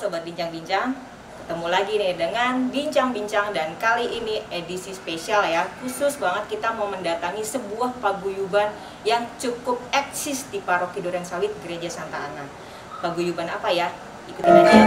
Sobat Bincang-Bincang, ketemu lagi nih dengan Bincang-Bincang, dan kali ini edisi spesial ya. Khusus banget kita mau mendatangi sebuah paguyuban yang cukup eksis di Paroki Durensawit Gereja Santa Ana. Paguyuban apa ya? Ikutin aja.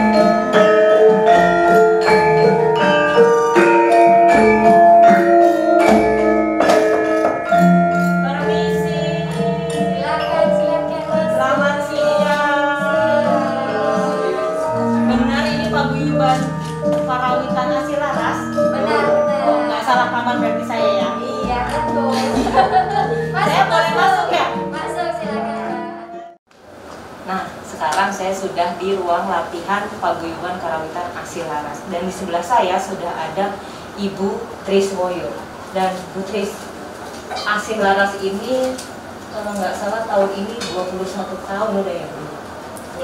Karawitan Asilaras. Benar. Oh, nggak salah kamar berarti saya ya. Iya, betul. Saya boleh masuk ya? Masuk, silakan. Nah, sekarang saya sudah di ruang latihan paguyuban Karawitan Asilaras, dan di sebelah saya sudah ada Ibu Triswoyo. Dan Bu Tris, Asilaras ini kalau nggak salah tahun ini 21 tahun udah ya Bu?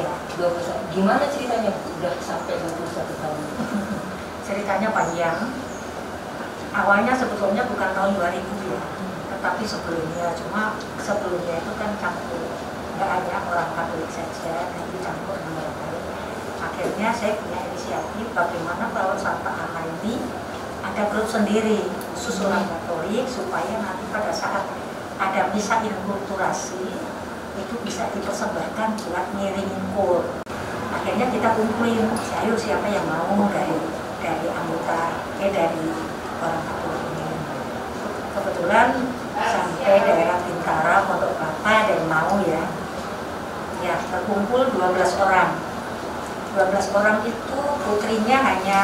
Ya, 21. Gimana ceritanya Bu? Udah sampai 21 tahun? Ceritanya panjang. Awalnya sebetulnya bukan tahun 2000 ya, tetapi sebelumnya. Cuma sebelumnya itu kan campur, nggak hanya orang Katolik saja, tapi campur dengan orang lain. Akhirnya saya punya inisiatif bagaimana kalau Santa Ana ini ada grup sendiri khusus orang Katolik, supaya nanti pada saat ada misa inkulturasi itu bisa dipersembahkan buat ngiringin kor. Akhirnya kita kumpulin, ayo siapa yang mau dari anggota, dari orang Katolik ini. Kebetulan sampai daerah Bintara, Pondok Kelapa ada yang mau ya. Ya, terkumpul 12 orang. 12 orang itu putrinya hanya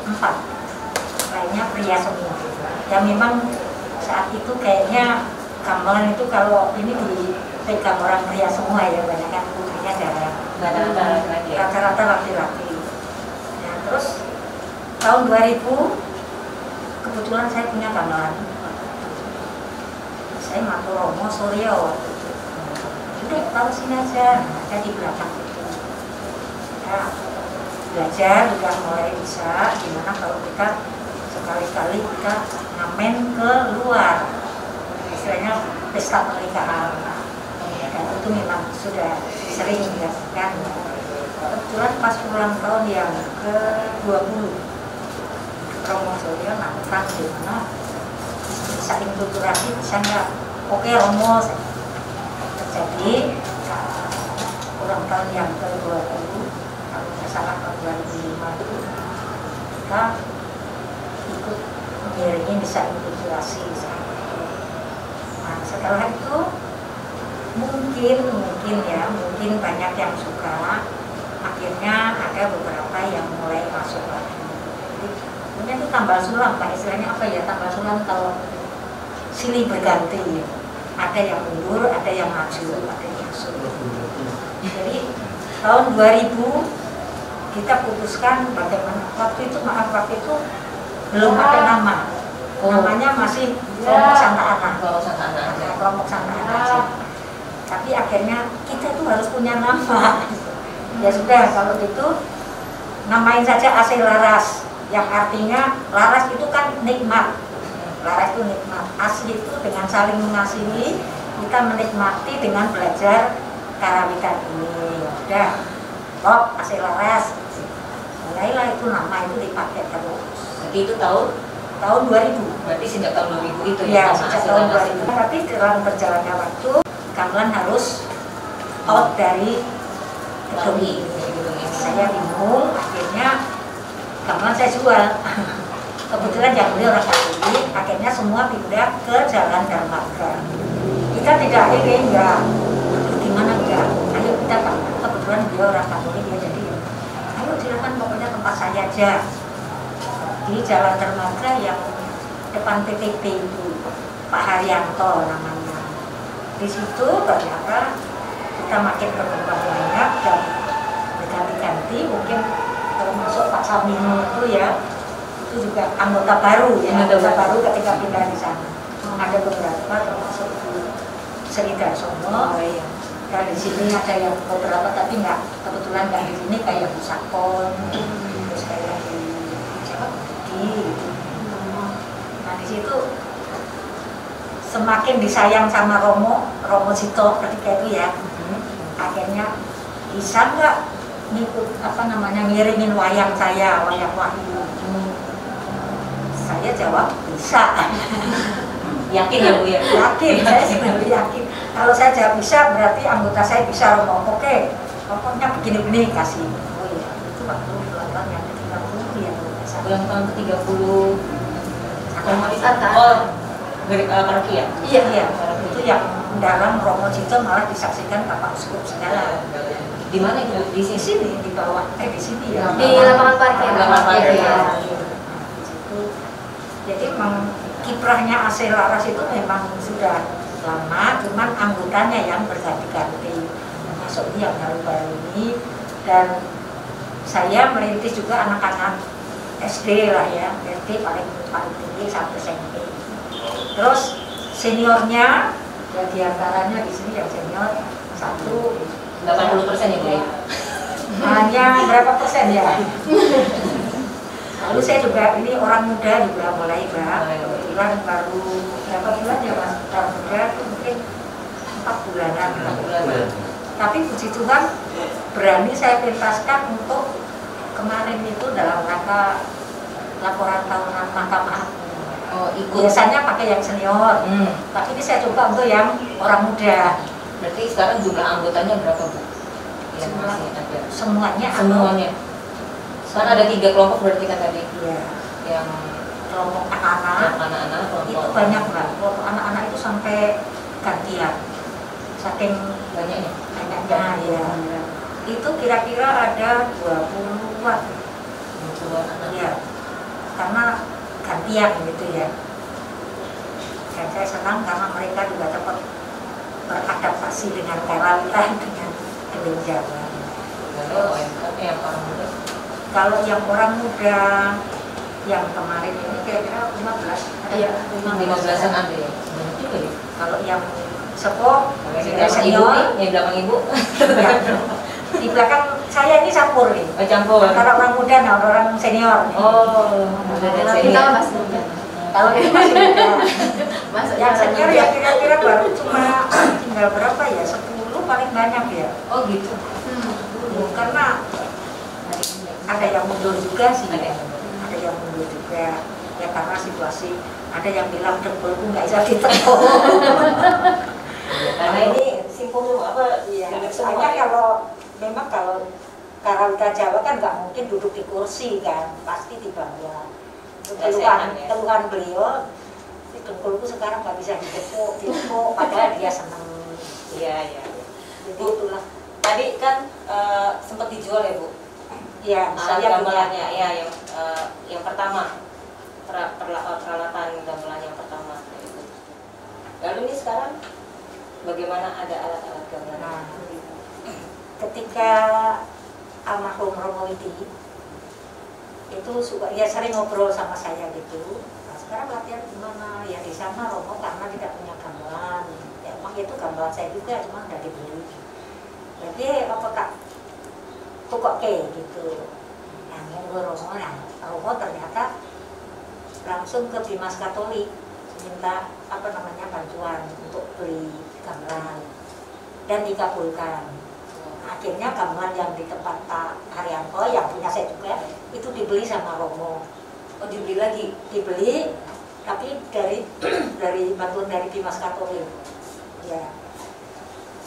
4. Lainnya pria semua. Ya memang saat itu kayaknya gamelan itu kalau ini dipegang orang pria semua ya, banyak kan putrinya jarang. Rata-rata laki-laki. Nah, terus tahun 2000 kebetulan saya punya gamelan. Saya matur Romo Suryo. Udah taruh sini aja, ada di belakang itu. Kita belajar udah mulai bisa gimana kalau kita sekali-kali kita ngamen ke luar, istilahnya pesta pernikahan. Dan itu memang sudah sering dilakukan. Kebetulan pas ulang tahun yang ke-20 Romo Suryo nantang gimana bisa inkulturasi, bisa nggak? Oke Romo. Jadi ulang tahun yang ke-20 kalau nggak salah tahun 2005 itu kita ikut mengiringi bisa inkulturasi. Nah, setelah itu mungkin banyak yang suka. Akhirnya ada beberapa yang mulai masuk lagi. Kemudian itu tambal sulam, Pak, istilahnya apa ya, tambal sulam kalau silih berganti. Ada yang mundur, ada yang maju, ada yang masuk. Jadi tahun 2000 kita putuskan bagaimana waktu itu belum ada nama. Namanya masih kelompok Santa Ana. Kelompok Santa Ana aja. Tapi akhirnya kita tuh harus punya nama. Ya sudah, kalau gitu namain saja Asilaras, yang artinya laras itu kan nikmat. Laras itu nikmat. Asli itu dengan saling mengasihi, kita menikmati dengan belajar karawitan ini. Udah, top Asilaras. Mulailah itu nama itu dipakai terus. Jadi itu tahun 2000. Berarti sejak tahun 2000 itu ya? Ya, sejak tahun 2000. Tapi dalam berjalannya waktu, gamelan harus out dari gedung ini. Saya bingung, akhirnya gamelan saya jual. Kebetulan yang beli orang Katolik, akhirnya semua pindah ke Jalan Darmaga. Kita tidak ini enggak, gimana enggak? Ayo kita, kebetulan dia orang Katolik ya, jadi ayo silakan pokoknya tempat saya aja. Di Jalan Darmaga yang depan PTP itu, Pak Haryanto namanya. Di situ ternyata kita makin berkembang banyak dan berganti-ganti. Mungkin termasuk Pak Samino itu ya, itu juga anggota baru ya, anggota baru ketika pindah di sana. Ada beberapa termasuk Sri Darsono. Dan di sini ada yang beberapa tapi nggak, kebetulan nggak di sini, kayak Bu Sakon, terus kayak nah di situ semakin disayang sama Romo Sito ketika itu ya. Akhirnya bisa nggak ngikut apa namanya ngirimin wayang saya, wayang Wahyu. Saya jawab bisa. Yakin ya Bu ya? Yakin, saya sendiri yakin. Kalau saya jawab bisa, berarti anggota saya bisa ngomong, oke, pokoknya begini-begini kasih. Oh iya, itu waktu ulang tahun yang ke-30 ya. Ulang tahun ke-30 Komunitas paroki ya? Iya, iya. Itu yang dalam Romo Cito malah disaksikan Bapak Uskup segala. Di mana itu? Di Di sini? sini, di bawah, di sini ya. Di lapangan parkir. Lapangan parkir. Iya, iya. Di situ. Jadi memang kiprahnya AC Laras itu memang sudah lama, cuman anggotanya yang berganti-ganti. Masuk yang baru-baru ini, dan saya merintis juga anak-anak SD lah ya, SD paling tinggi sampai SMP. Terus seniornya, ya diantaranya di sini yang senior 80% ya Bu ya? hanya berapa persen ya? Lalu saya juga ini orang muda juga mulai Mbak, kebetulan baru berapa bulan ya Mas? Orang muda itu mungkin 4 bulanan. Tapi puji Tuhan berani saya pentaskan untuk kemarin itu dalam rangka laporan tahunan Mahkamah. Oh, ikut. Biasanya pakai yang senior, tapi ini saya coba untuk yang orang muda. Berarti sekarang jumlah anggotanya berapa Bu? Yang Jumlah- masih ada? Semuanya. Semuanya. Kan ada 3 kelompok berarti kan tadi. Iya. Yang Kelompok anak-anak anak-anak, itu kelompok banyak Mbak. Kelompok anak-anak itu sampai gantian. Saking banyaknya. banyaknya ya. Itu kira-kira ada 20-an. 20-an anak. Iya. Karena gantian gitu ya. Dan saya senang karena mereka juga dapat beradaptasi dengan karawita dengan gedung Jawa. Lalu yang orang muda. Kalau yang orang muda yang kemarin ini kira-kira 15. Iya, 15-an ada ya. Banyak juga ya. Kalau yang sepuh, Yang di yang belakang ibu senior, nih, yang di belakang ibu. ya. Di belakang saya ini campur nih. Oh, campur. Antara orang muda dan orang senior. Oh, muda dan Kalau senior. kita masih muda. Kalau ini masih muda. Masuk Yang jalan senior muda. ya kira-kira baru cuma tinggal berapa ya? 10 paling banyak ya. Oh gitu. Karena ada yang mundur juga sih. Ada. Ada yang mundur juga. Ya karena situasi. Ada yang bilang dengkulku nggak bisa ditekuk. Karena ini simpul apa? Iya. Duduk Soalnya semua. kalau memang kalau karawita Jawa kan nggak mungkin duduk di kursi kan, pasti di bawah. Nggak sehat, ya. Keluhan beliau, si dengkulku sekarang nggak bisa ditekuk, padahal dia senang. Iya, iya. Jadi itulah. Tadi kan sempat dijual ya Bu? Ya, Alat saya punya. gamelannya, ya yang pertama peralatan gamelan yang pertama itu. Lalu ini sekarang bagaimana ada alat-alat gamelan? Nah, ketika almarhum Romo Widi itu suka ya sering ngobrol sama saya gitu. Nah, sekarang latihan gimana? Ya di sana Romo karena tidak punya gamelan. Ya, emang itu gamelan saya juga, cuma nggak dibeli. Jadi apa kak? Tukok ke gitu. Nah, ngobrol Romo, nah Romo ternyata langsung ke Bimas Katolik minta apa namanya bantuan untuk beli gamelan dan dikabulkan. Akhirnya gamelan yang di tempat Pak Haryanto yang punya saya juga itu dibeli sama Romo. Oh dibeli lagi? Dibeli tapi dari bantuan dari Bimas Katolik. Ya.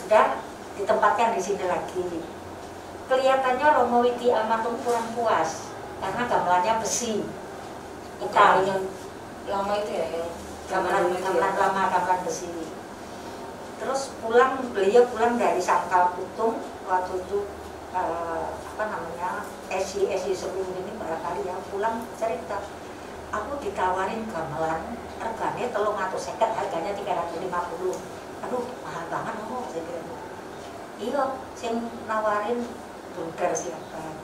Sudah ditempatkan di sini lagi. Kelihatannya Romo Widi almarhum kurang puas karena gamelannya besi. Bukan yang lama itu ya, yang Gamelan dulu itu ya? lama, gamelan besi. Terus beliau pulang dari Sangkal Putung waktu itu apa namanya esi sebelum ini barangkali ya pulang cerita. Aku ditawarin gamelan harganya 350, harganya 350. Aduh mahal banget kamu, saya kira. Iya, sing nawarin Bundar siapa?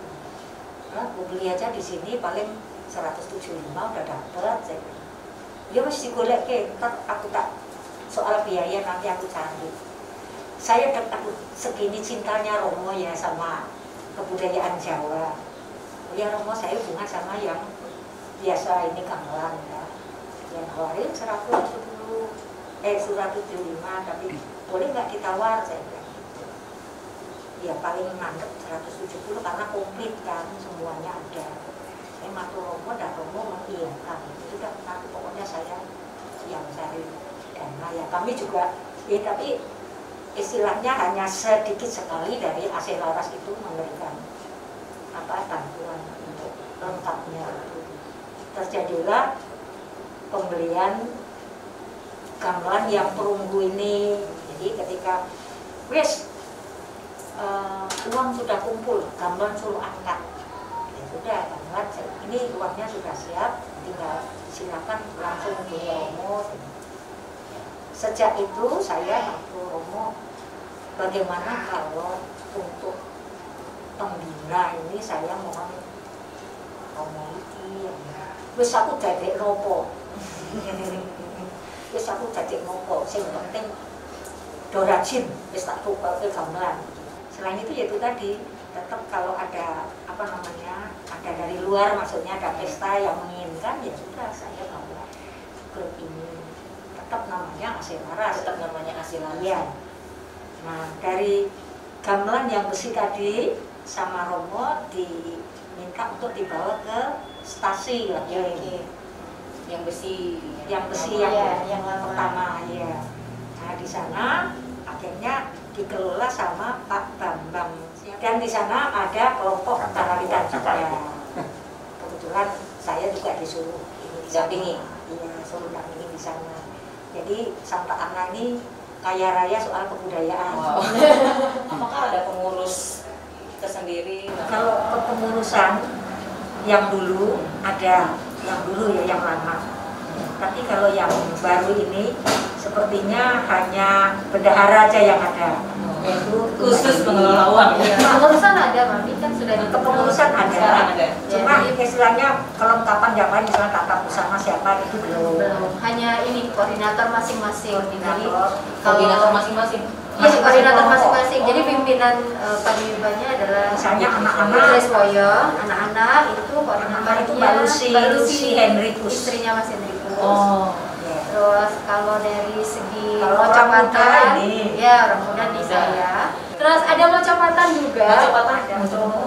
Nah, aku beli aja di sini paling 175 udah dapat, saya kira. Ya mesti golek ke, ntar aku tak soal biaya nanti aku cari. Saya aku segini cintanya Romo ya sama kebudayaan Jawa. Ya Romo saya hubungan sama yang biasa ini gamelan ya. Yang nawarin 175 tapi boleh nggak ditawar saya bilang gitu. ya paling nganggep 170 karena komplit kan, semuanya ada. Saya matur romo dan romo mengiyakan, itu kan nanti pokoknya saya yang cari dana ya, kami juga ya, tapi istilahnya hanya sedikit sekali dari AC Laras itu memberikan bantuan untuk lengkapnya. Terjadilah pembelian gamelan yang perunggu ini. Jadi ketika wes uang sudah kumpul, gamelan suruh angkat, ya sudah gamelan ini uangnya sudah siap, tinggal silakan langsung ke Romo. Sejak itu saya ke Romo, bagaimana kalau untuk pembina ini saya mohon Romo iki, wis aku dadek nopo, wis aku dadek nopo, sing penting do rajin, wis tak tukarke gamelan. Selain itu yaitu tadi, tetap kalau ada apa namanya, ada dari luar, maksudnya ada pesta yang menginginkan, ya sudah saya bawa grup ini, tetap namanya AC Laras, Tetap namanya AC Laras. ya. Nah, dari gamelan yang besi tadi sama Romo diminta untuk dibawa ke stasi ya, Yang besi. yang lama. pertama ya. Nah, di sana akhirnya dikelola sama Pak Bambang, dan di sana ada kelompok karawitan juga. Kebetulan saya juga disuruh ini Dampingi. Iya, suruh dampingi di sana. Jadi Santa Ana ini kaya raya soal kebudayaan. Wow. Apakah ada pengurus tersendiri? Kalau kepengurusan yang dulu ada, yang dulu ya, yang lama. Tapi kalau yang baru ini sepertinya hanya bendahara aja yang ada, yaitu Khusus pengelola uang. Iya. Kepengurusan ada, Mami, kan sudah di Kepengurusan Sekarang ada, ada. cuma istilahnya kelengkapan yang lain, misalnya tata busana siapa itu belum. belum. Hanya ini koordinator masing-masing. Jadi Koordinator masing-masing. Iya, koordinator masing-masing. Jadi pimpinan paguyubannya adalah Misalnya anak-anak, Treswoyo, anak-anak itu koordinatornya itu Mbak Lucy Henrikus. istrinya Mas Henrikus. Oh. Ya. Terus kalau dari segi Kalau orang muda mocopatan, ini. ya orang muda di saya. Terus ada mocopatan juga. Mocopatan? Ada.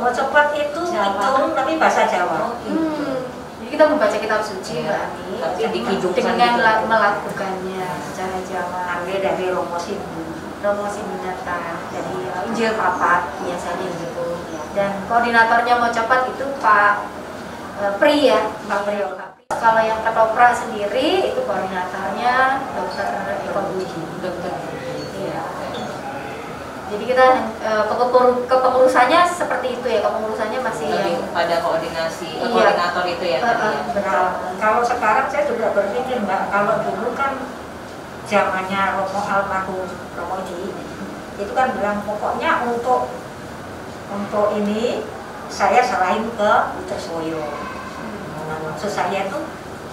Mocopet itu hitung tapi bahasa Jawa. Jadi kita membaca kitab suci, Mbak Ani, Tapi dihidupkan dengan gitu. melakukannya secara Jawa. Ambil dari Romo Sindu. Promosi binatang dari Injil Papat biasanya gitu. Dan koordinatornya Mocopat itu Pak Pri ya, Pak Pri. Kalau yang ketoprak sendiri itu koordinatornya Dokter Eko Budi. Dokter. Iya. Jadi kita kepengurusannya seperti itu ya, kepengurusannya masih Lebih yang pada koordinasi, Iya. koordinator itu ya tadi ya. betul. Kalau sekarang saya juga berpikir Mbak, kalau dulu kan zamannya Romo almarhum Romo Ji, itu kan bilang pokoknya untuk ini saya serahin ke Treswoyo. Nah, maksud saya tuh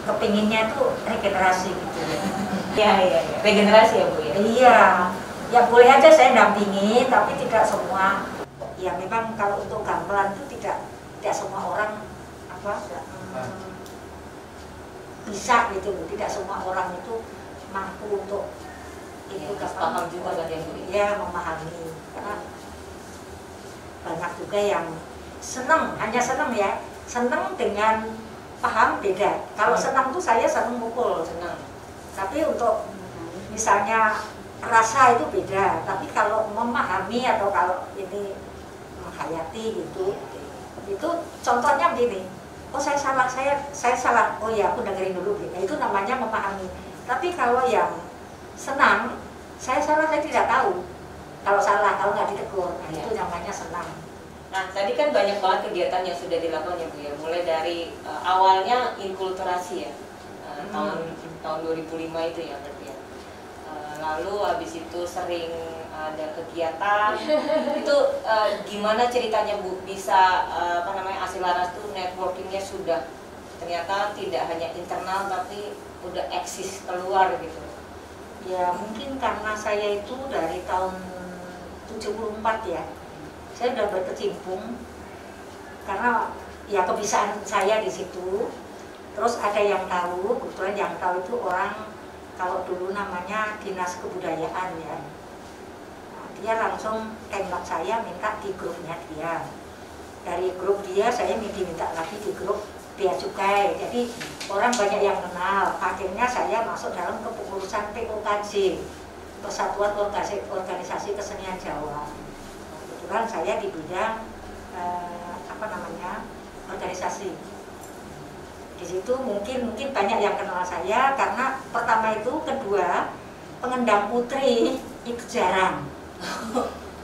kepinginnya tuh regenerasi gitu. Iya. Regenerasi ya Bu ya. Iya, ya boleh aja saya dampingi, tapi tidak semua. Ya memang kalau untuk gamelan itu tidak semua orang bisa gitu loh. Tidak semua orang itu mampu untuk itu Paham juga kan ya Bu. ya memahami, karena banyak juga yang hanya seneng ya, seneng dengan paham beda. Kalau senang tuh saya seneng mukul, Senang. tapi untuk misalnya rasa itu beda. Tapi kalau memahami atau kalau ini menghayati gitu, itu contohnya begini. Oh saya salah. Oh ya aku dengerin dulu gitu. Itu namanya memahami. Tapi kalau yang senang, saya salah, saya tidak tahu. Kalau salah, kalau nggak ditegur, nah itu namanya senang. Nah, tadi kan banyak banget kegiatan yang sudah dilakukan ya Bu ya. Mulai dari awalnya inkulturasi ya. Tahun 2005 itu ya berarti ya. Lalu habis itu sering ada kegiatan. Itu gimana ceritanya Bu bisa AC Laras tuh networkingnya sudah ternyata tidak hanya internal tapi udah eksis keluar gitu. Ya mungkin karena saya itu dari tahun 74 ya, saya udah berkecimpung karena ya kebiasaan saya di situ. Terus ada yang tahu, kebetulan yang tahu itu orang, kalau dulu namanya Dinas Kebudayaan ya. Nah, dia langsung tembak saya minta di grupnya dia. Dari grup dia saya minta lagi di grup Bea Cukai. Jadi orang banyak yang kenal. Akhirnya saya masuk dalam kepengurusan POKJ, Persatuan Organisasi Kesenian Jawa. Kebetulan saya di bidang organisasi. Di situ mungkin banyak yang kenal saya karena pertama itu, kedua pengendang putri itu jarang.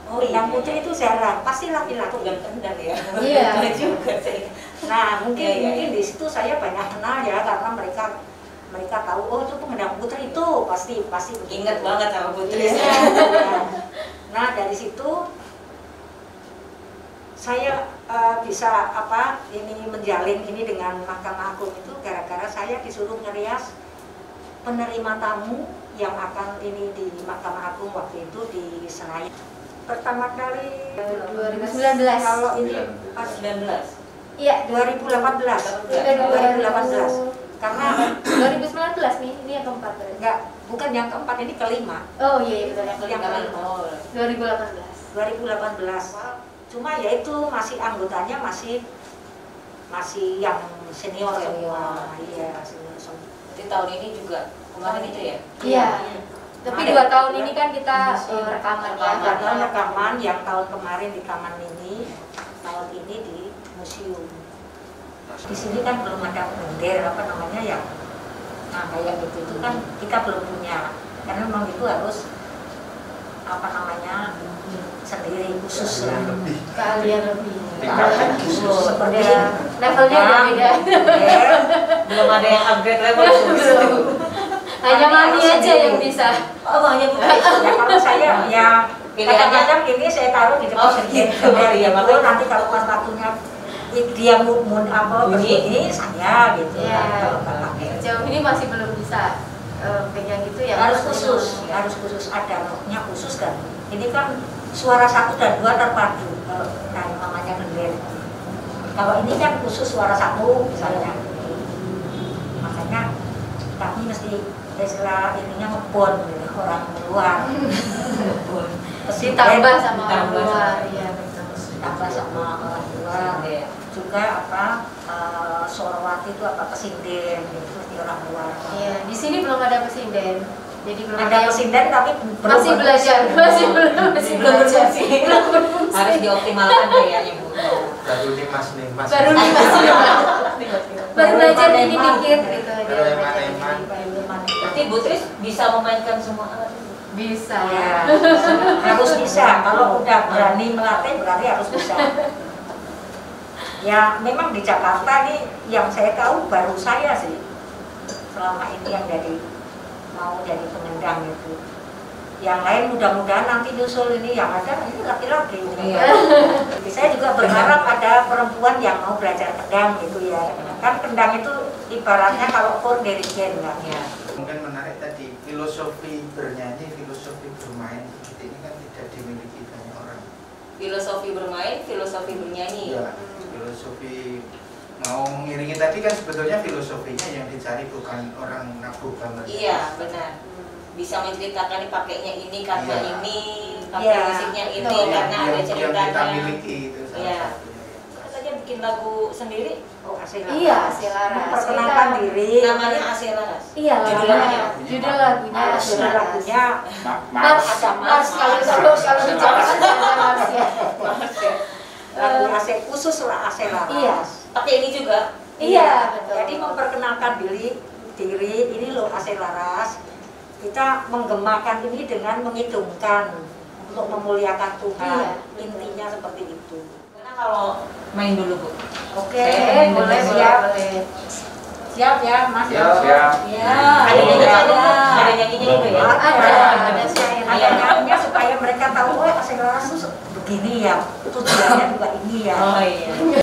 Pengendang putri itu jarang, pasti laki-laki. Kendang ya. Iya. Juga saya. Nah mungkin Iya. mungkin di situ saya banyak kenal ya karena mereka tahu oh itu pengendang putri itu pasti begitu. Ingat banget sama putri. Iya. Nah dari situ saya bisa menjalin ini dengan Mahkamah Agung itu gara-gara saya disuruh ngerias penerima tamu yang akan ini di Mahkamah Agung waktu itu di Senayan. Pertama kali 2019. Kalau ini pas 19. Iya, 2018. 2018. Karena 2019 nih, ini yang keempat berarti. enggak, bukan yang keempat, ini kelima. Oh iya, betul yang Yang kelima. kelima. Oh. 2018. 2018. Cuma ya itu masih anggotanya masih yang senior semua. Iya, senior semua. Jadi tahun ini juga kemarin itu ya? Iya. Tapi 2 tahun ini kan kita rekaman ya. Padahal rekaman yang tahun kemarin di Taman Mini, tahun ini di museum. Di sini kan belum ada bendera yang kayak gitu itu kan kita belum punya. Karena memang itu harus sendiri khusus lah. Keahlian lebih. Tingkatnya Khusus seperti Levelnya udah beda. Belum ada yang upgrade level. Hanya mami aja yang bisa. Oh, hanya putri. Ya kalau saya ya kadang-kadang ini saya taruh di depan Oh, gitu. ya, Makanya nanti kalau pas waktunya dia begini saya gitu. Iya. Kalau nggak pakai. Sejauh ini masih belum bisa pegang gitu ya. harus khusus ada notnya khusus kan. Ini kan suara 1 dan 2 terpadu kalau namanya gender. Kalau ini kan khusus suara 1 misalnya. Makanya kami mesti istilah ininya ngebon gitu, orang luar. Ditambah sama orang Ditambah luar, sama- iya betul. Ditambah sama orang luar. Iya. Juga Sorowati itu pesinden gitu, mesti orang luar. Iya, di sini belum ada pesinden. Jadi belum Ada yang- pesinden tapi masih belajar, masih Belum belajar. berfungsi. Belum berfungsi. Harus dioptimalkan kayaknya Bu. baru nih mas Baru nih masih baru belajar ini Emang. dikit gitu aja. Baru belajar eman-eman. dikit. Berarti Bu Tris bisa memainkan semua alat itu? Bisa. Ya, harus bisa. Kalau udah berani melatih berarti harus bisa. Ya memang di Jakarta nih yang saya tahu baru saya sih selama ini yang mau jadi pengendang itu. Yang lain mudah-mudahan nanti nyusul ini yang ada ini laki-laki. Iya. Jadi saya juga berharap ada perempuan yang mau belajar kendang gitu ya. Kan kendang itu ibaratnya kalau for dirigen kan. Iya. Mungkin menarik tadi filosofi bernyanyi, filosofi bermain seperti ini kan tidak dimiliki banyak orang. Filosofi bermain, filosofi bernyanyi. Ya, filosofi mau mengiringi tadi kan sebetulnya filosofinya yang dicari bukan orang nabuh banget. Iya, benar. Bisa menceritakan pakainya ini karena Iya. ini, pakai Iya. musiknya ini Betul. karena ada yang kita ceritanya. miliki itu salah Iya. satunya. Kan saja bikin lagu sendiri, Oh, asli Iya, Selaras. Perkenalkan Kita- diri. namanya Asih Laras. Iya, Judul lagunya. lagunya. Judul lagunya. Judul lagunya Mars, ada Mars kalau di Jakarta ada Mars ya. lagu Asel khusus lah Asel Laras. Iya. Pakai ini juga. Iya, betul. Jadi memperkenalkan diri ini loh Asel Laras. Kita menggemakan ini dengan mengidungkan untuk memuliakan Tuhan. Iya. Intinya seperti itu. Karena kalau main dulu Bu. Oke, Saya boleh boleh, siap. boleh. Siap ya, Mas. Siap, siap. Ya, Ada nyanyinya ada. ada nyanyinya juga ya. Ada Ada nyanyinya supaya mereka tahu oh Asel Laras itu begini ya. Tujuannya juga ini ya. Oh iya.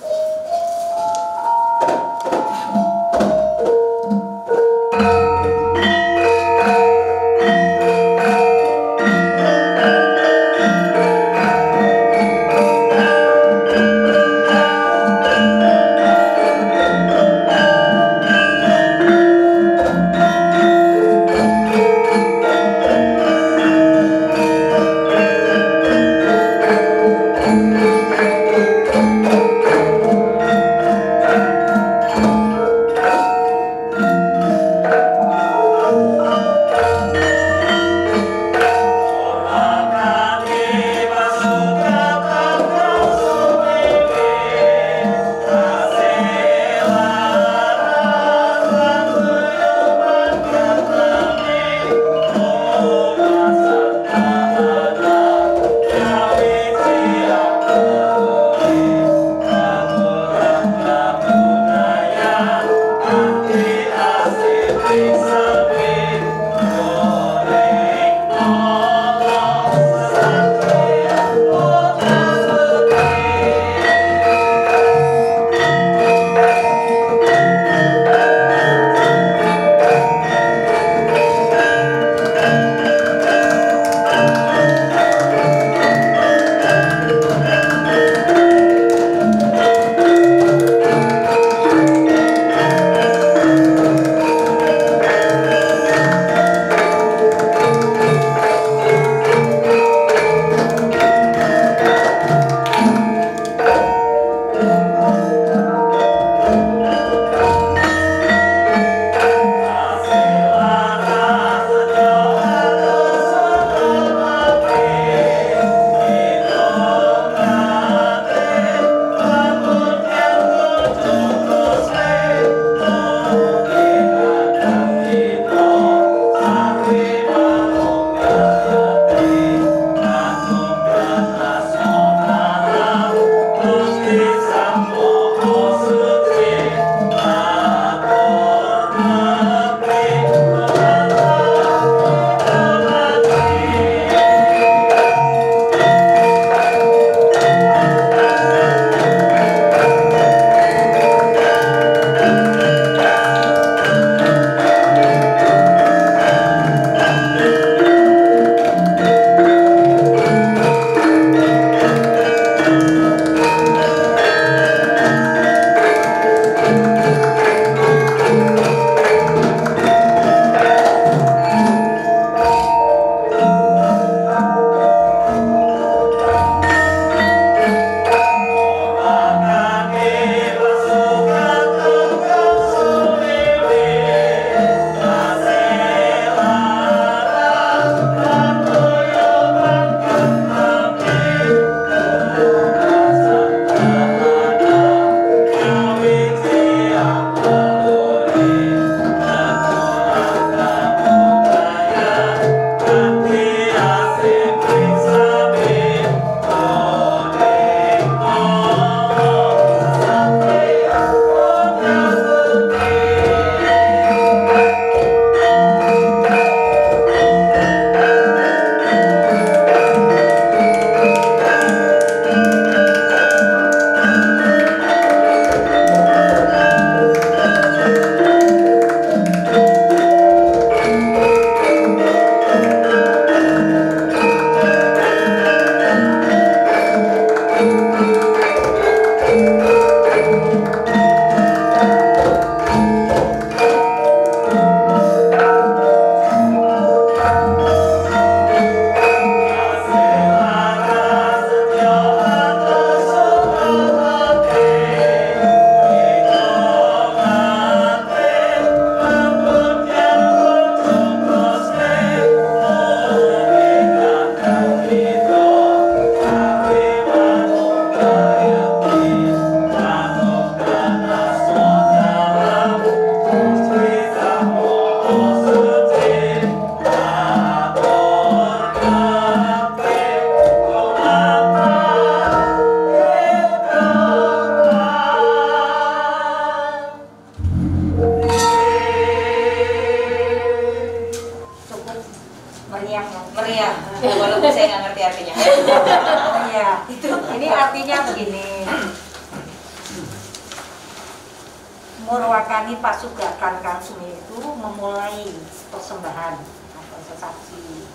Murwakani Pasugakan kami itu memulai persembahan atau sesaji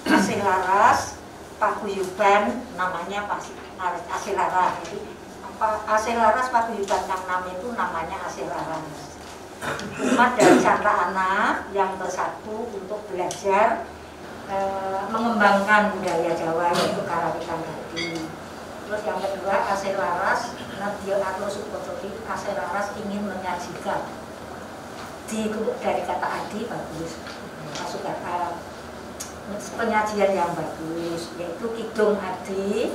asih laras paguyuban namanya asih laras. Jadi asih laras paguyuban kang nam itu namanya asih laras. Umat dari Santa Anak yang bersatu untuk belajar mengembangkan budaya Jawa yaitu karawitan tadi. Terus yang kedua asih laras Nadia atau Sukotoki asih laras ingin menyajikan dari kata adi bagus masuk kata penyajian yang bagus yaitu kidung adi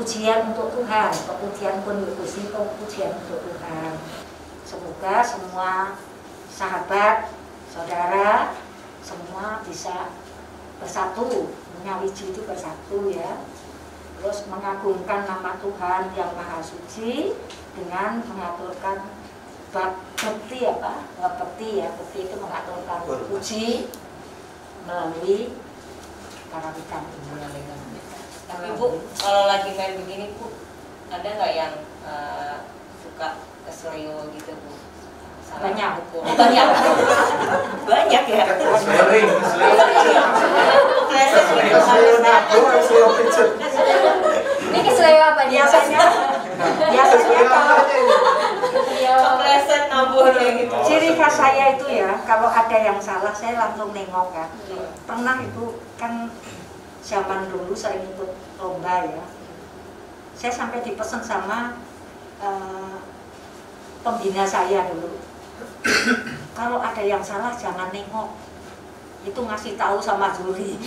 pujian untuk Tuhan, pujian pun pujian untuk Tuhan. Semoga semua sahabat, saudara, semua bisa bersatu, menyawiji itu bersatu ya. Terus mengagungkan nama Tuhan yang Maha Suci dengan mengaturkan bekti apa? Bekti ya, bekti itu mengaturkan puji melalui karawitan ini. Ibu, kalau lagi main begini, Bu, ada nggak yang suka kesleo gitu, Bu? Banyak. Banyak. Banyak ya. Sering. Ini kesleo apa Biasanya kalau Kepleset nabur gitu. ciri khas saya itu ya, kalau ada yang salah saya langsung nengok ya. Pernah itu kan zaman dulu sering ikut lomba ya. Saya sampai dipesan sama pembina saya dulu. Kalau ada yang salah jangan nengok. Itu ngasih tahu sama juri.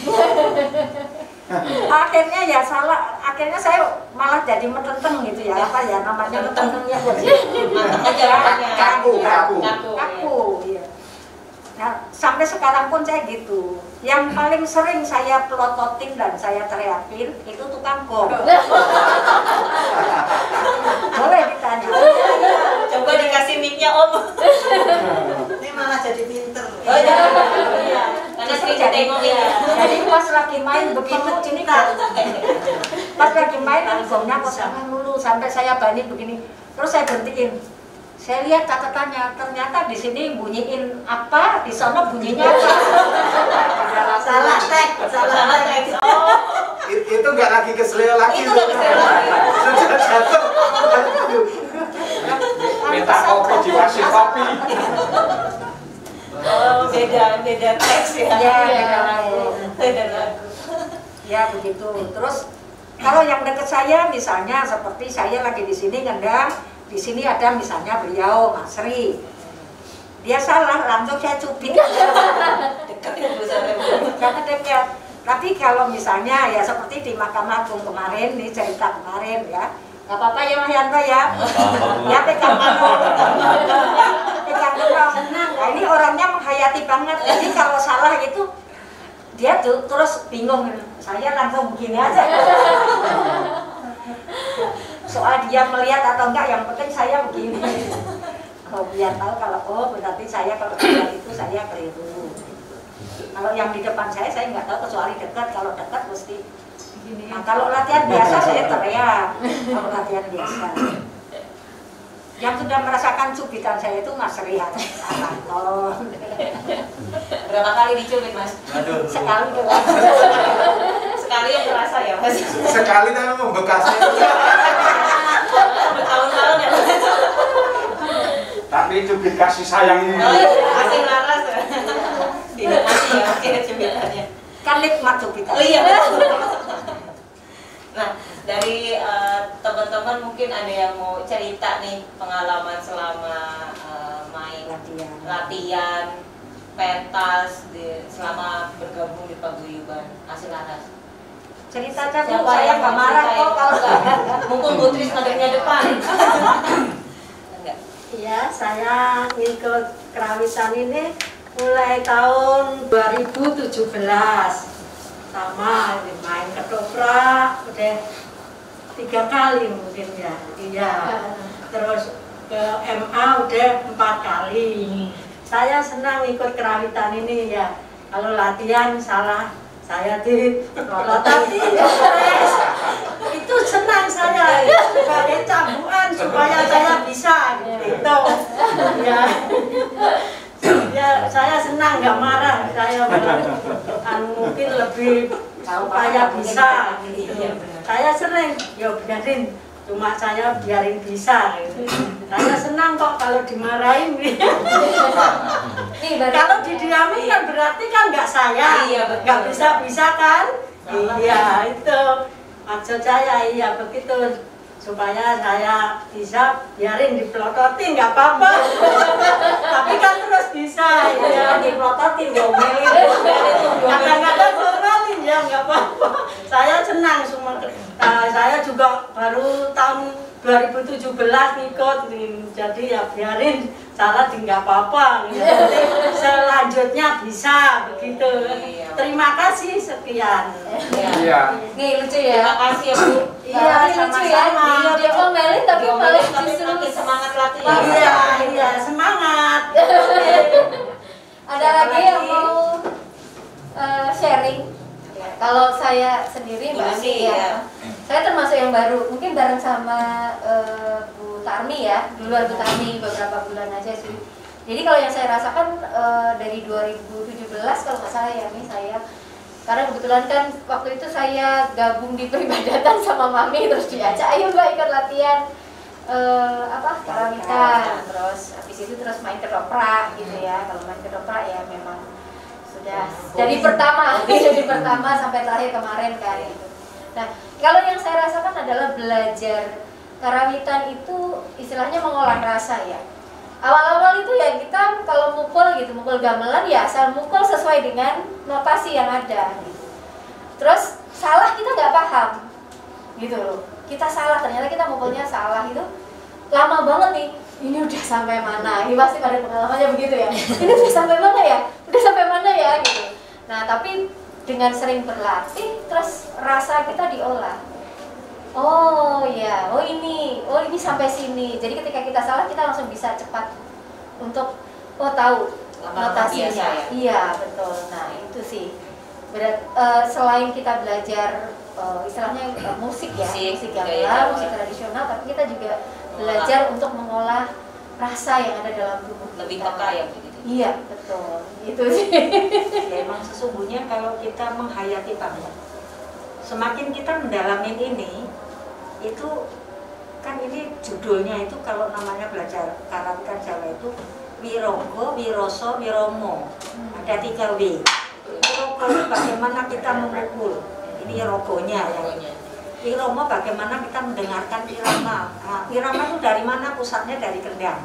Akhirnya ya salah, akhirnya saya malah jadi metenteng gitu ya, apa ya namanya metentengnya Kaku. ya. Nah, sampai sekarang pun saya gitu. Yang paling sering saya pelototin dan saya teriakin itu tukang gong. Boleh ditanya. Coba dikasih mic-nya, Om. Ini malah jadi pinter. Oh, iya. Karena sering ditengokin ya. Jadi pas lagi main begitu ini kan. Pas lagi main gongnya kok jangan dulu sampai saya bani begini. Terus saya berhentiin. Saya lihat catatannya, ternyata di sini bunyiin apa, di sana bunyinya apa. Salah teks. Oh, Itu nggak lagi kesleo lagi. itu nggak kesleo lagi. Sudah jatuh. Minta kopi dikasih kopi. Oh, beda teks ya. Ya, beda lagu. Beda lagu. Ya begitu. Terus kalau yang dekat saya misalnya seperti saya lagi di sini ngendang, di sini ada misalnya beliau Mas Sri. Dia salah, langsung saya cubit. Dekat ya Bu sampai Bu. Jangan dekat. Tapi kalau misalnya ya seperti di Mahkamah Agung kemarin, nih cerita kemarin ya, nggak apa-apa ya Mahyanto ya. Ya pegang tenang. Pegang tenang. Nah, ini orangnya menghayati banget. Jadi kalau salah itu dia tuh terus bingung. Saya langsung begini aja. Soal dia melihat atau enggak, yang penting saya begini. Oh, biar tahu kalau oh berarti saya kalau melihat itu saya keliru. Kalau yang di depan saya nggak tahu kecuali dekat. Kalau dekat mesti. Nah, kalau latihan biasa saya teriak. Kalau latihan biasa. Yang sudah merasakan cubitan saya itu Mas Rian. Berapa kali dicubit, Mas? Aduh. Sekali doang. Sekali yang terasa ya, Mas? Sekali tapi membekasnya. Bertahun-tahun ya. Tapi cubit kasih sayang. Oh iya, asing laras ya. Dinikmati ya, mungkin cubitannya. Kan nikmat cubitan. Oh iya, betul. Nah, dari teman-teman mungkin ada yang mau cerita nih pengalaman selama main latihan pentas selama bergabung di paguyuban Asih Laras. Cerita aja Bu, Siapa saya yang nggak mau marah cerita kok ya? kalau nggak. Mumpung Bu Tris ngadepnya depan. Enggak. Iya, saya ngikut kerawitan ini mulai tahun 2017. Sama main ketoprak udah 3 kali mungkin ya. Iya. Terus ke MA udah 4 kali. Saya senang ikut kerawitan ini ya. Kalau latihan salah saya dilototi stres. Itu senang saya sebagai cambukan supaya saya bisa gitu. Ya. Ya, saya senang nggak marah, saya mungkin lebih supaya bisa gitu. Saya sering, ya biarin, cuma saya biarin bisa gitu. Saya senang kok kalau dimarahin. Kalau didiamin kan berarti kan nggak saya, nggak bisa kan? Iya itu maksud saya, iya begitu. Supaya saya bisa biarin dipelototin nggak apa-apa. Tapi kan terus bisa ya dipelototin, diomelin. Kadang-kadang ngomelin ya nggak apa-apa. Saya senang semua. Saya juga baru tahun 2017 ngikut, jadi ya biarin salah nggak apa-apa. Jadi selanjutnya bisa begitu. Terima kasih, sekian. Iya. Nih lucu ya. Terima kasih ya Bu. Iya, ini lucu ya. Dia ngomelin tapi malah justru makin semangat latihan. Iya, semangat. Ada lagi yang mau sharing? Kalau saya sendiri Mbak Ami ya, saya termasuk yang baru, mungkin bareng sama Bu Tarmi ya, duluan Bu Tarmi beberapa bulan aja sih. Jadi kalau yang saya rasakan dari 2017 kalau nggak salah ya, saya karena kebetulan kan waktu itu saya gabung di peribadatan sama Mami, terus diajak ayo Mbak ikut latihan karawitan, terus habis itu terus main ketoprak gitu ya. Kalau main ketoprak ya memang sudah dari pertama sampai terakhir kemarin kan gitu. Nah kalau yang saya rasakan adalah belajar karawitan itu istilahnya mengolah rasa ya. Awal-awal itu ya kita kalau mukul gamelan ya asal mukul sesuai dengan notasi yang ada gitu. Terus salah kita nggak paham gitu loh. Kita salah, ternyata kita mukulnya salah itu lama banget nih. Ini udah sampai mana? Ini pasti pada pengalamannya begitu ya. Ini udah sampai mana ya? Udah sampai mana ya gitu. Nah tapi dengan sering berlatih terus rasa kita diolah. Oh ya, ini sampai sini. Jadi ketika kita salah kita langsung bisa cepat untuk tahu notasinya. Ya? Iya betul. Nah itu sih. Selain kita belajar istilahnya musik ya, musik gamelan, musik tradisional, tapi kita juga belajar untuk mengolah rasa yang ada dalam tubuh kita. Lebih peka ya begitu. Iya betul. Itu sih. Ya, emang sesungguhnya kalau kita menghayati banget, semakin kita mendalamin ini, itu kan ini judulnya itu kalau namanya belajar karawitan Jawa itu Wirogo, Wiroso, Wiromo. Ada 3 W. Wirogo itu bagaimana kita memukul, ini rogonya ya. Wiromo bagaimana kita mendengarkan irama. Nah, irama itu dari mana? Pusatnya dari kendang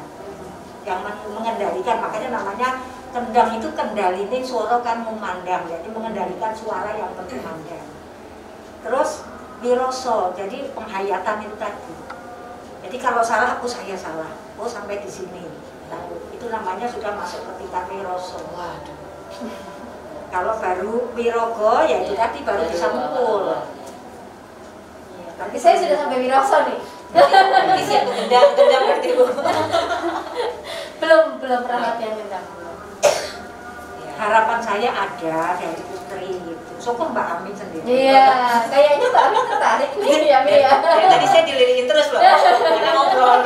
yang mengendalikan, makanya namanya kendang itu kendalinya suara kan memandang, jadi mengendalikan suara yang berkumandang. Terus Wiroso, jadi penghayatan itu tadi. Jadi kalau salah, saya salah. Sampai di sini. Nah, itu namanya sudah masuk ke tingkat Wiroso. Waduh. Kalau baru Wirogo, ya itu tadi baru bisa mukul. Tapi saya sudah sampai Wiroso nih. Berarti siap gendang berarti Bu. belum pernah latihan gendang. Harapan saya ada dari putri gitu. Syukur Mbak Amin sendiri. Iya, kayaknya Mbak Amin tertarik nih ya, Mi ya. Tadi saya dilirikin terus loh. Karena ngobrol.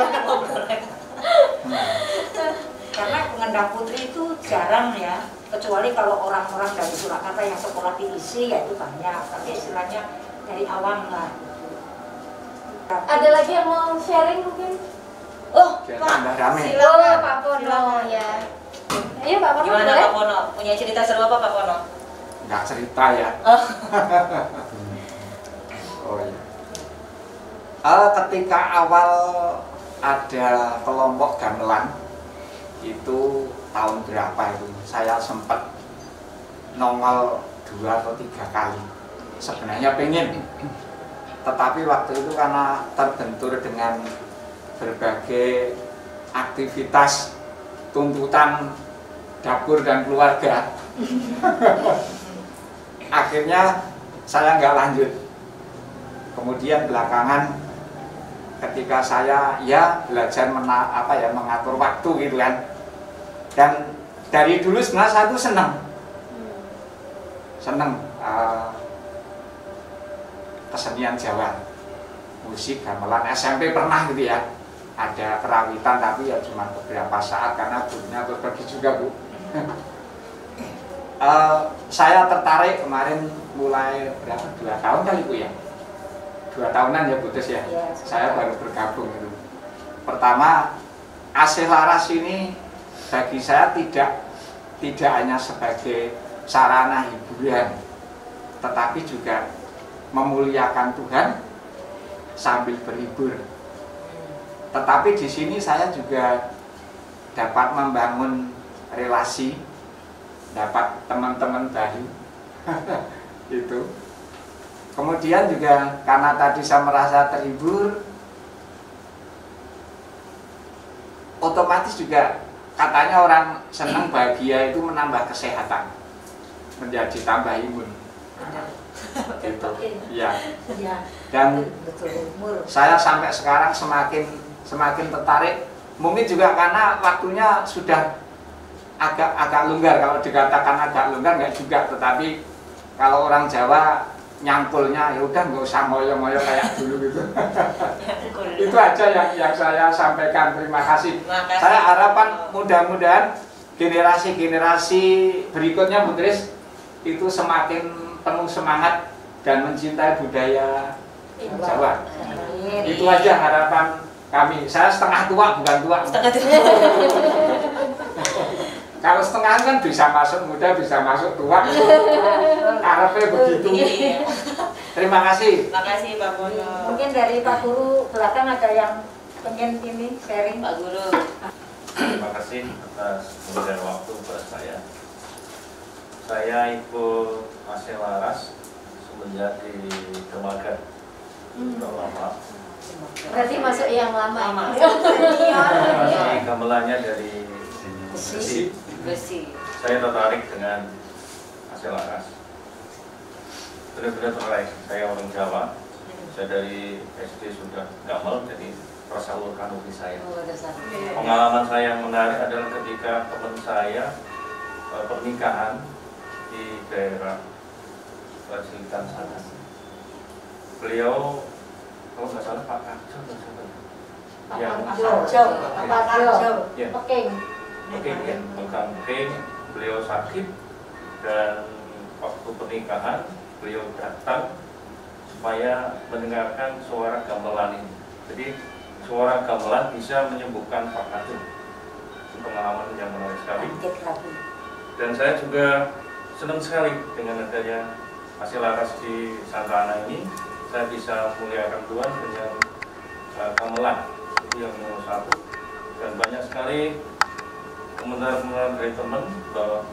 Karena pengendang putri itu jarang ya, kecuali kalau orang-orang dari Surakarta yang sekolah diisi ya itu banyak, tapi istilahnya dari awam lah. Ada lagi yang mau sharing mungkin? Oh, Tambah rame. Silakan Pak Pono ya. Ayo Pak Pono. Gimana boleh? Pak Pono? Punya cerita seru apa Pak Pono? Nggak cerita ya. Oh iya. Ketika awal ada kelompok gamelan itu tahun berapa itu, saya sempat nongol 2 atau 3 kali. Sebenarnya pengen, tetapi waktu itu karena terbentur dengan berbagai aktivitas tuntutan dapur dan keluarga, akhirnya saya nggak lanjut. Kemudian belakangan ketika saya ya belajar mengatur waktu gitu kan, dan dari dulu sebenarnya saya tuh seneng kesenian Jawa, musik gamelan. SMP pernah gitu ya, ada kerawitan, tapi ya cuma beberapa saat karena gurunya harus pergi juga, Bu. Saya tertarik kemarin mulai berapa? 2 tahun kali, Bu ya? 2 tahunan ya, Bu Tis ya? Saya baru bergabung itu. Pertama, AC Laras ini bagi saya tidak hanya sebagai sarana hiburan, tetapi juga memuliakan Tuhan sambil berhibur. Tetapi di sini saya juga dapat membangun relasi, dapat teman-teman baru. Itu. Kemudian juga karena tadi saya merasa terhibur, otomatis juga katanya orang senang bahagia itu menambah kesehatan, menjadi tambah imun. Gitu. Ya. Dan saya sampai sekarang semakin tertarik. Mungkin juga karena waktunya sudah agak longgar. Kalau dikatakan agak longgar nggak juga, tetapi kalau orang Jawa nyangkulnya ya udah nggak usah moyo-moyo kayak dulu gitu. Itu aja yang saya sampaikan. Terima kasih. Saya harapan mudah-mudahan generasi-generasi berikutnya, Bu Tris, itu semakin penuh semangat dan mencintai budaya Jawa. Itu aja harapan kami. Saya setengah tua, bukan tua. Kalau setengah kan bisa masuk muda, bisa masuk tua. Karepnya begitu. Terima kasih. Terima kasih Pak Bono. Mungkin dari Pak Guru belakang ada yang pengen ini sharing. Pak Guru. Terima kasih atas pemberian waktu buat saya. Saya ikut AC Laras semenjak di Dermaga. Sudah lama. Berarti masuk yang lama. Ini gamelannya dari Besi. Saya tertarik dengan AC Laras. Benar-benar tertarik. Saya orang Jawa. Saya dari SD sudah gamel, jadi tersalurkan hobi saya. Pengalaman saya yang menarik adalah ketika teman saya pernikahan di daerah Cililitan sana. Beliau, kalau nggak salah Pak Karjo, Peking, beliau sakit dan waktu pernikahan beliau datang supaya mendengarkan suara gamelan ini. Jadi suara gamelan bisa menyembuhkan Pak Karjo. Itu pengalaman yang menarik sekali. Dan saya juga senang sekali dengan adanya AC Laras di Santa Ana ini. Saya bisa muliakan Tuhan dengan gamelan. Itu yang nomor 1. Dan banyak sekali komentar-komentar dari teman bahwa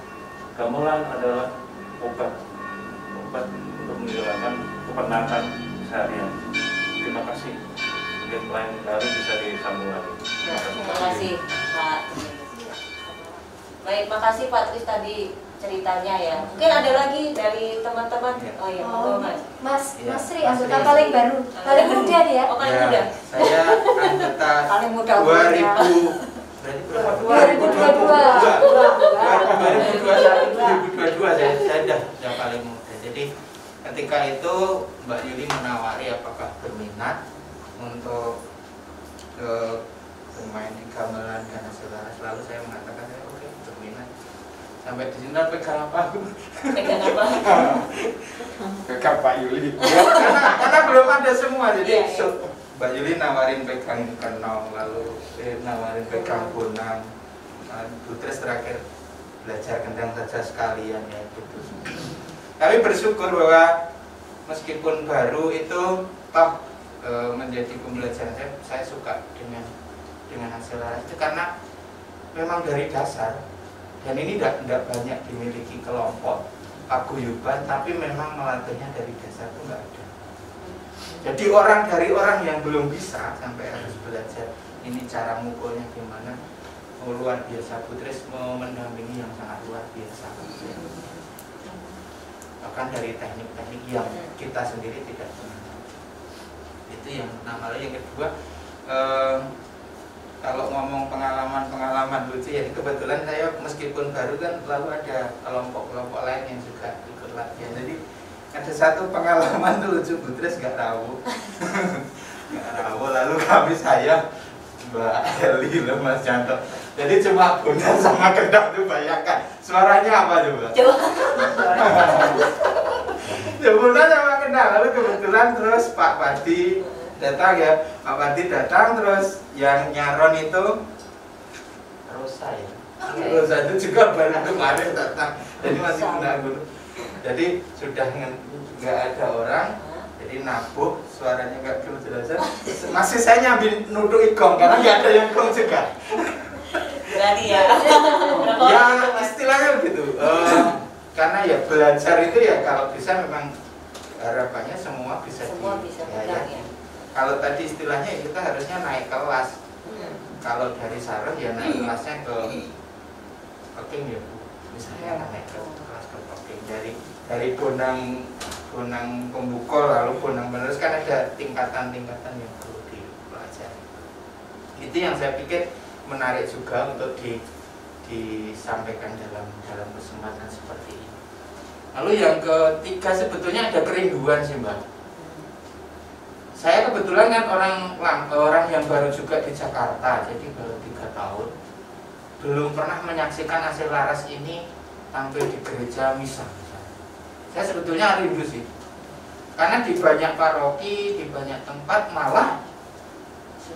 gamelan adalah obat untuk menghilangkan kepenatan seharian. Terima kasih. Mungkin lain kali bisa disambung lagi. Terima kasih Pak. Baik, makasih Pak Tris tadi ceritanya ya. Mungkin ada lagi dari teman-teman. Oh iya, Mas Sri, anggota paling baru, paling muda nih ya. Oh, paling muda. Saya anggota Paling muda 2022 saya sudah paling muda. Jadi ketika itu Mbak Yuli menawari apakah berminat untuk bermain di gamelan dan AC Laras, lalu saya mengatakan saya oke, berminat. Sampai di sini pegang apa? Pegang apa? Pegang Pak Yuli. Karena belum ada semua, jadi Mbak Yuli nawarin pegang kenong, lalu nawarin pegang bonang. Bu Tris terakhir belajar kendang saja sekalian ya gitu. Tapi bersyukur bahwa meskipun baru itu toh menjadi pembelajaran saya suka dengan AC Laras itu karena memang dari dasar. Dan ini tidak banyak dimiliki kelompok paguyuban, tapi memang melatihnya dari dasar itu nggak ada. Jadi dari orang yang belum bisa sampai harus belajar ini cara mukulnya gimana, luar biasa. Bu Tris mendampingi yang sangat luar biasa. Bahkan dari teknik-teknik yang kita sendiri tidak pernah. Itu yang pertama. Yang kedua, kalau ngomong pengalaman lucu ya, kebetulan saya meskipun baru kan lalu ada kelompok-kelompok lain yang juga ikut latihan. Jadi ada satu pengalaman tuh lucu, Bu Tris nggak tahu. Nggak tahu, lalu saya Mbak Eli loh Mas Janto. Jadi cuma bondan sama kendang tuh, bayangkan suaranya apa coba? Coba. Ya bondan sama kendang. Lalu kebetulan terus Pak Padi datang ya, Pak Padi datang, terus yang nyaron itu Rosa ya. Rosa itu juga baru kemarin datang, jadi masih menunggu. Jadi sudah nggak ada orang, jadi nabuh, suaranya nggak jelas. Masih saya nyambil nuduh gong karena nggak ada yang gong juga. Berani ya. Ya istilahnya gitu. Karena ya belajar itu ya kalau bisa memang harapannya semua bisa pegang ya. Kalau tadi istilahnya kita harusnya naik kelas. Kalau dari sarung ya naik kelasnya ke poking ya Bu. Misalnya naik ke kelas ke poking, dari bonang pembukul lalu bonang penerus, kan ada tingkatan-tingkatan yang perlu dipelajari. Itu yang saya pikir menarik juga untuk disampaikan dalam kesempatan seperti ini. Lalu yang ketiga sebetulnya ada kerinduan sih Mbak. Saya kebetulan kan orang yang baru juga di Jakarta, jadi baru 3 tahun, belum pernah menyaksikan hasil laras ini tampil di gereja misa. Saya sebetulnya rindu sih, karena di banyak paroki, di banyak tempat malah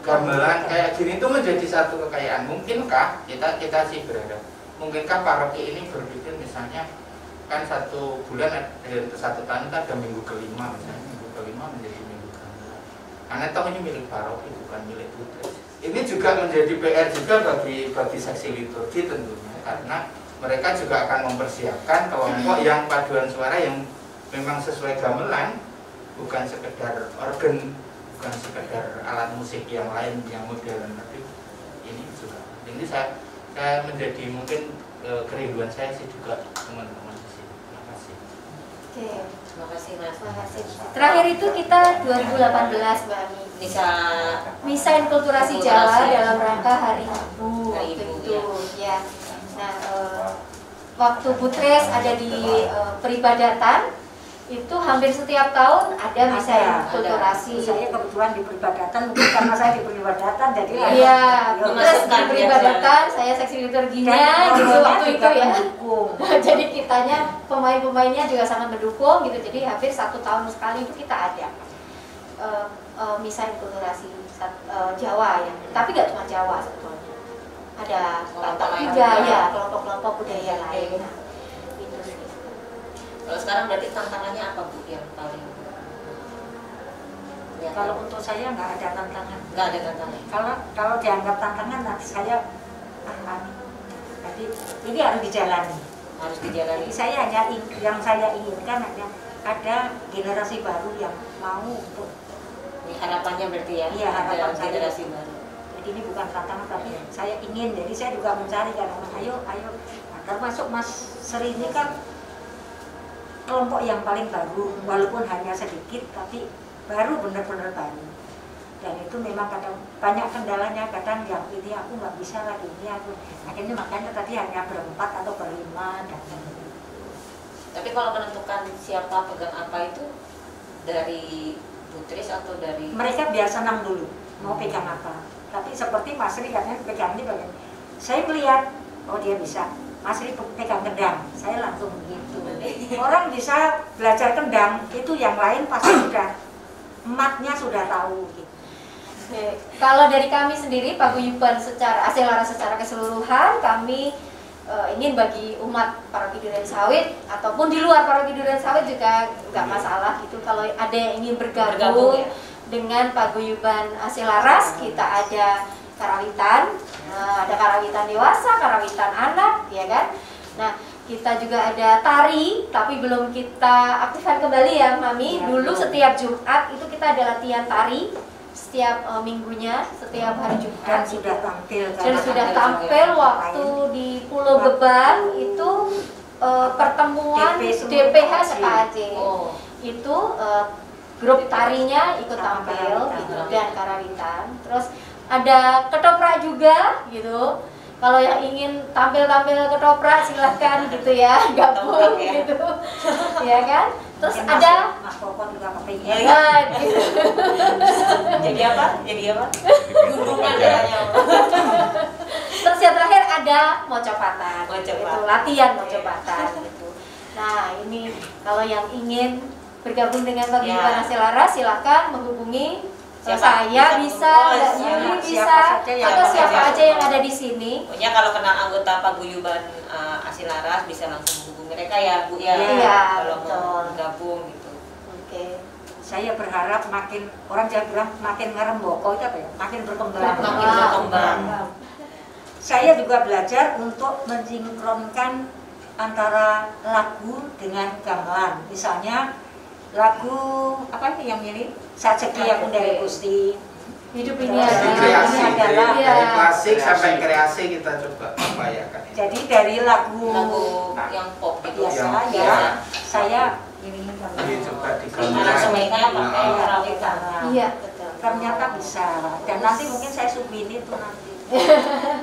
gamelan kayak gini itu menjadi satu kekayaan. Mungkinkah kita sih berharap, mungkinkah paroki ini berpikir misalnya kan 1 bulan satu tahun ada minggu kelima, misalnya minggu kelima menjadi minggu gamelan, karena toh ini milik paroki bukan milik Butres. Ini juga menjadi PR juga bagi seksi liturgi tentunya, karena mereka juga akan mempersiapkan kelompok yang paduan suara yang memang sesuai gamelan, bukan sekedar organ, bukan sekedar alat musik yang lain yang modern, tapi ini juga. Ini saya menjadi mungkin kerinduan saya sih juga teman-teman di sini. Terima kasih. Oke, Terima kasih Mas. terima kasih. Terakhir itu kita 2018 Mbak Ami. Misa Inkulturasi Jawa dalam rangka Hari Ibu. Hari Ibu, Betul, ya. Nah, waktu Butres ada di peribadatan, itu hampir setiap tahun ada misa inkulturasi. Saya kebetulan di peribadatan, mungkin karena saya di peribadatan jadi iya, Butres di peribadatan, saya seksi liturginya gitu waktu itu ya. Jadi kitanya pemain-pemainnya juga sangat mendukung gitu. Jadi hampir 1 tahun sekali itu kita ada misa inkulturasi Jawa ya. Tapi nggak cuma Jawa sebetulnya. Ada Batak juga ya, kelompok-kelompok budaya lain. Nah, itu sih. Kalau sekarang berarti tantangannya apa Bu yang paling? Ya, kalau untuk saya nggak ada tantangan. nggak ada tantangan. Kalau dianggap tantangan nanti saya jadi ini harus dijalani. Harus dijalani. Jadi saya hanya yang saya inginkan hanya ada generasi baru yang mau untuk. Ini harapannya berarti ya? Iya, harapan ada saya. generasi baru. Jadi ini bukan tantangan tapi saya ingin. Jadi saya juga mencari kan, ayo. Nah, termasuk Mas Sri ini kan kelompok yang paling baru, walaupun hanya sedikit tapi baru, benar-benar baru. Dan itu memang kadang banyak kendalanya, kadang yang ini aku nggak bisa lagi, ini aku akhirnya makanya tadi hanya berempat atau berlima dan Tapi kalau menentukan siapa pegang apa itu dari Butres atau dari mereka biar senang dulu mau pegang apa. Tapi seperti Mas Sri katanya pegang ini bagian. Saya melihat oh dia bisa, Mas Sri pegang kendang, saya langsung begitu. Orang bisa belajar kendang itu yang lain pasti sudah ematnya sudah tahu gitu. Kalau dari kami sendiri paguyuban secara aselara secara keseluruhan, kami ingin bagi umat Paroki Duren Sawit ataupun di luar Paroki Duren Sawit juga nggak masalah gitu. Kalau ada yang ingin bergabung ya dengan paguyuban Aselaras, kita ada karawitan, ada karawitan dewasa, karawitan anak, ya kan. Nah, kita juga ada tari, tapi belum kita aktifkan kembali ya, Mami. Dulu setiap Jumat itu kita ada latihan tari setiap minggunya, setiap hari Jumat. Dan sudah tampil. Dan sudah tampil waktu di Pulau Gebang itu pertemuan DPH SKAJ. Itu grup tarinya ikut tampil gitu, dan karawitan. Terus ada ketoprak juga gitu. Kalau yang ingin tampil ketoprak silahkan gitu ya, gabung gitu, ya kan. Terus Mungkin ada Mas Popon juga kepingin. ya, gitu. Jadi apa? Jadi apa? Gunungan Aja. ya. Terus yang terakhir ada mocopatan. Mocopatan. Itu latihan mocopatan gitu. Nah, ini kalau yang ingin bergabung dengan Paguyuban Ya. Asilaras silahkan menghubungi Siapa? saya bisa, Oh, Mbak siapa- Yuli siapa bisa, saja yang atau ada. siapa aja yang ada di sini. Pokoknya kalau kenal anggota Paguyuban Asilaras bisa langsung hubungi mereka ya Bu ya. Iya, Kalau betul. mau gabung gitu. Oke. Saya berharap makin orang Jawa bilang makin ngeremboko itu apa ya? Makin berkembang. Makin berkembang. Saya juga belajar untuk mensinkronkan antara lagu dengan gamelan. Misalnya lagu apa ini yang ini? Sajeki yang dari Gusti. Hidup ini Terus Dari Ini kreasi, adalah- dari Iya. klasik sampai Kreasi. kreasi kita coba upayakan ini. Jadi dari lagu Lagu yang pop gitu. biasa Yang- ya, ya. saya ini Ini coba Anak digamelan. semuanya pakai Nah, karawitan. Iya, betul. ternyata bisa. Dan nanti mungkin saya subin itu nanti.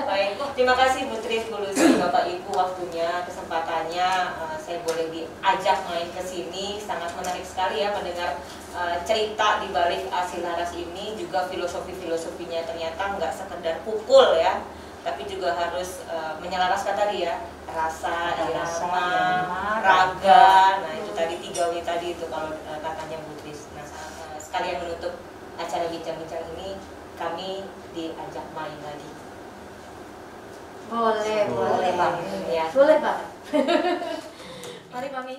Baik, terima kasih Bu Tris, Bu Lucy, Bapak Ibu waktunya, kesempatannya. Saya boleh diajak main ke sini, sangat menarik sekali ya mendengar cerita di balik Asilaras ini, juga filosofinya ternyata nggak sekedar pukul ya, tapi juga harus menyelaraskan tadi ya, rasa, irama, raga. Nah itu tadi 3W tadi itu kalau katanya Bu Tris. Nah sekalian menutup acara bincang-bincang ini, kami diajak main lagi. Boleh, boleh. Boleh, Bang. Ya. Boleh banget. Mari Mami.